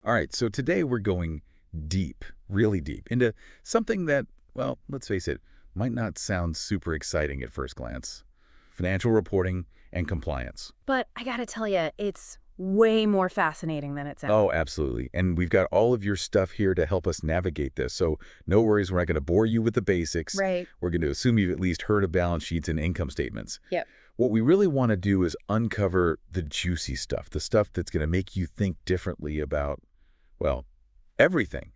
All right, so today we're going deep, really deep, into something that, well, let's face it, might not sound super exciting at first glance. Financial reporting and compliance. But I gotta tell you, it's way more fascinating than it sounds. Oh, absolutely. And we've got all of your stuff here to help us navigate this. So no worries, we're not going to bore you with the basics. Right. We're going to assume you've at least heard of balance sheets and income statements. Yep. What we really want to do is uncover the juicy stuff, the stuff that's going to make you think differently about, well, everything.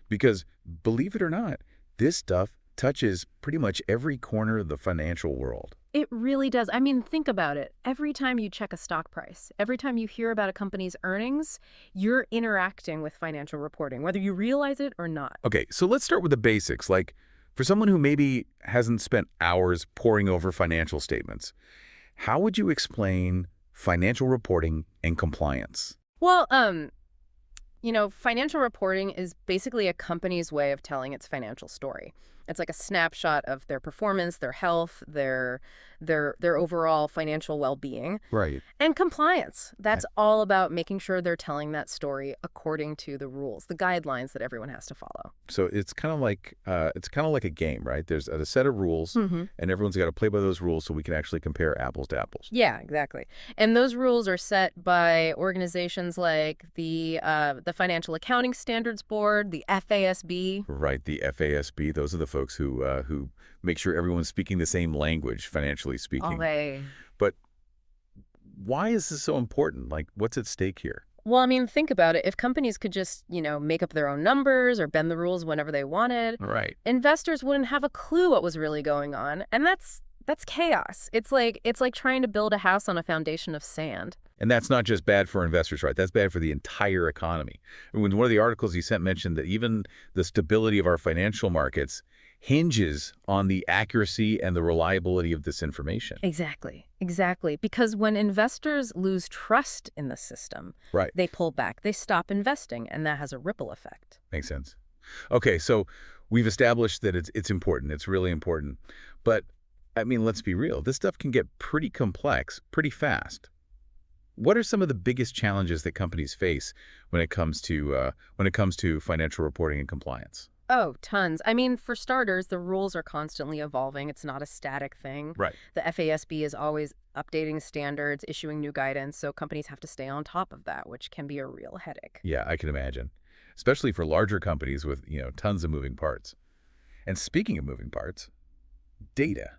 Because believe it or not, this stuff touches pretty much every corner of the financial world. It really does. I mean, think about it. Every time you check a stock price, every time you hear about a company's earnings, you're interacting with financial reporting, whether you realize it or not. Okay, so let's start with the basics. Like, for someone who maybe hasn't spent hours poring over financial statements, how would you explain financial reporting and compliance? Well, financial reporting is basically a company's way of telling its financial story. It's like a snapshot of their performance, their health, their overall financial well-being. Right. And compliance. That's all about making sure they're telling that story according to the rules, the guidelines that everyone has to follow. So it's kind of like a game, right? There's a set of rules, Mm-hmm. and everyone's got to play by those rules so we can actually compare apples to apples. Yeah, exactly. And those rules are set by organizations like the Financial Accounting Standards Board, the FASB. Right, the FASB. Those are the folks who make sure everyone's speaking the same language, financially speaking. Okay. But why is this so important? Like, what's at stake here? Well, I mean, think about it. If companies could just, make up their own numbers or bend the rules whenever they wanted, Right. investors wouldn't have a clue what was really going on, and that's chaos. It's like trying to build a house on a foundation of sand. And that's not just bad for investors, right? That's bad for the entire economy. And when one of the articles you sent mentioned that even the stability of our financial markets hinges on the accuracy and the reliability of this information. Exactly. Exactly. Because when investors lose trust in the system, Right. they pull back, they stop investing, and that has a ripple effect. Makes sense. Okay, so we've established that it's important. It's really important. But, I mean, let's be real. This stuff can get pretty complex pretty fast. What are some of the biggest challenges that companies face when it comes to financial reporting and compliance? Oh, tons. I mean, for starters, the rules are constantly evolving. It's not a static thing. Right. The FASB is always updating standards, issuing new guidance, so companies have to stay on top of that, which can be a real headache. Yeah, I can imagine. Especially for larger companies with, tons of moving parts. And speaking of moving parts, data.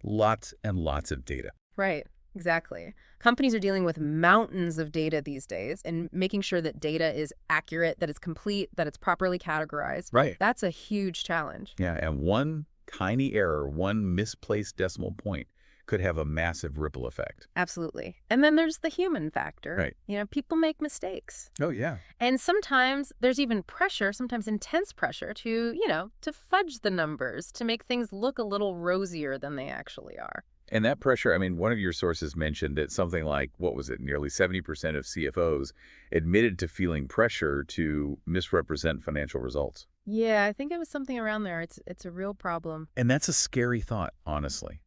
Lots and lots of data. Right. Exactly. Companies are dealing with mountains of data these days and making sure that data is accurate, that it's complete, that it's properly categorized. Right. That's a huge challenge. Yeah, and one tiny error, one misplaced decimal point could have a massive ripple effect. Absolutely. And then there's the human factor. Right. People make mistakes. Oh, yeah. And sometimes there's even pressure, sometimes intense pressure to fudge the numbers, to make things look a little rosier than they actually are. And that pressure, I mean, one of your sources mentioned that something like, what was it, nearly 70% of CFOs admitted to feeling pressure to misrepresent financial results. Yeah, I think it was something around there. It's a real problem. And that's a scary thought, honestly,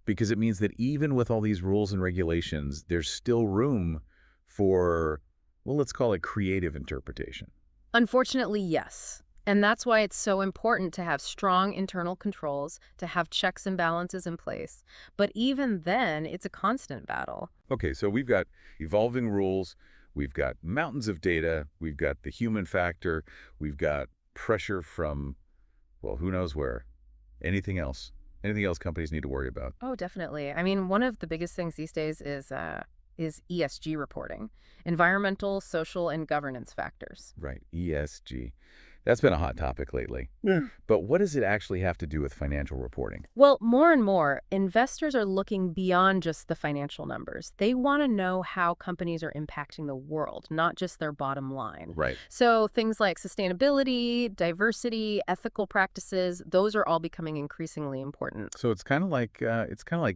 because it means that even with all these rules and regulations, there's still room for, well, let's call it creative interpretation. Unfortunately, yes. And that's why it's so important to have strong internal controls, to have checks and balances in place. But even then, it's a constant battle. Okay, so we've got evolving rules, we've got mountains of data, we've got the human factor, we've got pressure from, well, who knows where. Anything else? Anything else companies need to worry about? Oh, definitely. I mean, one of the biggest things these days is ESG reporting, environmental, social, and governance factors. Right, ESG. That's been a hot topic lately. Yeah. But what does it actually have to do with financial reporting? Well, more and more, investors are looking beyond just the financial numbers. They want to know how companies are impacting the world, not just their bottom line. Right. So things like sustainability, diversity, ethical practices, those are all becoming increasingly important. So it's kind of like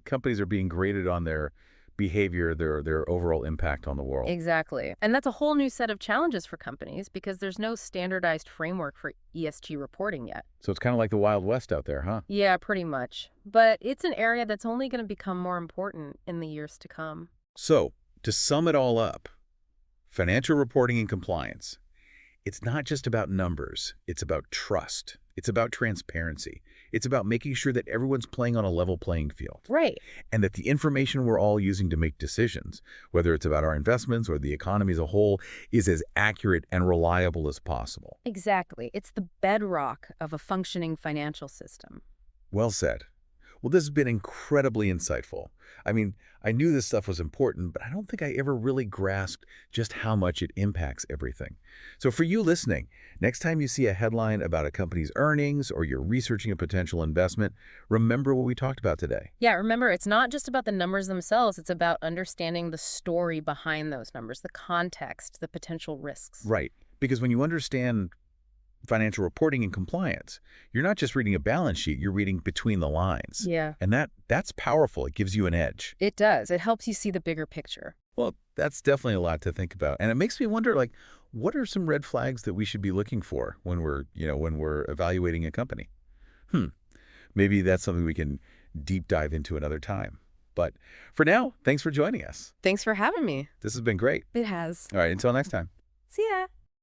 companies are being graded on their behavior, their overall impact on the world. Exactly. And that's a whole new set of challenges for companies because there's no standardized framework for ESG reporting yet. So it's kind of like the Wild West out there, huh? Yeah, pretty much. But it's an area that's only going to become more important in the years to come. So, to sum it all up, financial reporting and compliance, It's not just about numbers. It's about trust. It's about transparency. It's about making sure that everyone's playing on a level playing field Right. and that the information we're all using to make decisions, whether it's about our investments or the economy as a whole, is as accurate and reliable as possible. Exactly. It's the bedrock of a functioning financial system. Well said. Well, this has been incredibly insightful. I mean, I knew this stuff was important, but I don't think I ever really grasped just how much it impacts everything. So for you listening, next time you see a headline about a company's earnings or you're researching a potential investment, remember what we talked about today. Yeah, remember, it's not just about the numbers themselves. It's about understanding the story behind those numbers, the context, the potential risks. Right. Because when you understand financial reporting and compliance, you're not just reading a balance sheet, you're reading between the lines. Yeah, And that's powerful. It gives you an edge. it does. It helps you see the bigger picture. Well, that's definitely a lot to think about. And it makes me wonder, like, what are some red flags that we should be looking for when we're evaluating a company? Hmm. Maybe that's something we can deep dive into another time. But for now, thanks for joining us. Thanks for having me. This has been great. It has. All right, until next time. See ya.